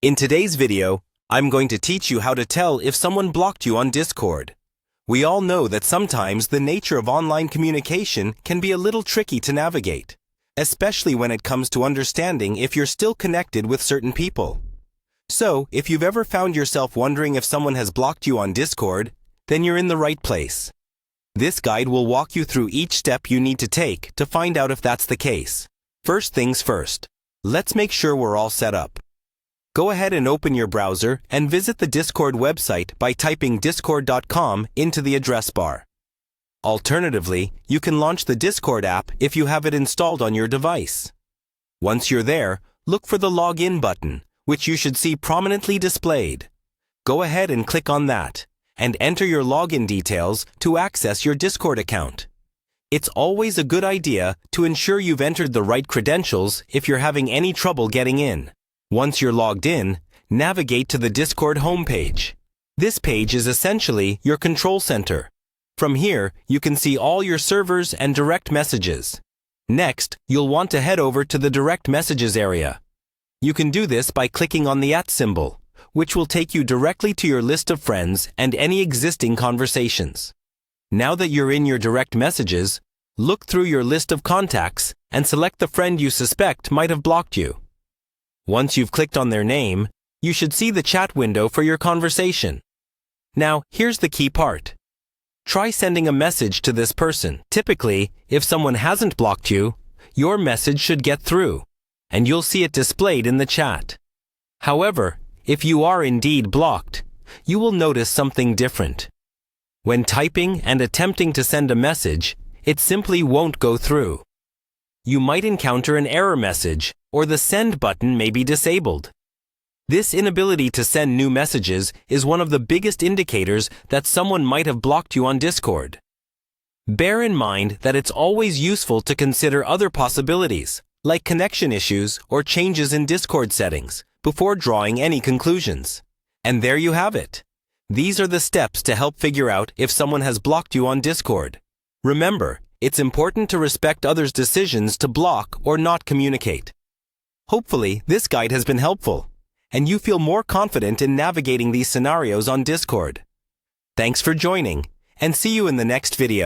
In today's video, I'm going to teach you how to tell if someone blocked you on Discord. We all know that sometimes the nature of online communication can be a little tricky to navigate, especially when it comes to understanding if you're still connected with certain people. So, if you've ever found yourself wondering if someone has blocked you on Discord, then you're in the right place. This guide will walk you through each step you need to take to find out if that's the case. First things first, let's make sure we're all set up. Go ahead and open your browser and visit the Discord website by typing discord.com into the address bar. Alternatively, you can launch the Discord app if you have it installed on your device. Once you're there, look for the Login button, which you should see prominently displayed. Go ahead and click on that, and enter your login details to access your Discord account. It's always a good idea to ensure you've entered the right credentials if you're having any trouble getting in. Once you're logged in, navigate to the Discord homepage. This page is essentially your control center. From here, you can see all your servers and direct messages. Next, you'll want to head over to the direct messages area. You can do this by clicking on the @ symbol, which will take you directly to your list of friends and any existing conversations. Now that you're in your direct messages, look through your list of contacts and select the friend you suspect might have blocked you. Once you've clicked on their name, you should see the chat window for your conversation. Now, here's the key part. Try sending a message to this person. Typically, if someone hasn't blocked you, your message should get through, and you'll see it displayed in the chat. However, if you are indeed blocked, you will notice something different. When typing and attempting to send a message, it simply won't go through. You might encounter an error message, or the send button may be disabled. This inability to send new messages is one of the biggest indicators that someone might have blocked you on Discord. Bear in mind that it's always useful to consider other possibilities, like connection issues or changes in Discord settings, before drawing any conclusions. And there you have it. These are the steps to help figure out if someone has blocked you on Discord. Remember, it's important to respect others' decisions to block or not communicate. Hopefully, this guide has been helpful, and you feel more confident in navigating these scenarios on Discord. Thanks for joining, and see you in the next video.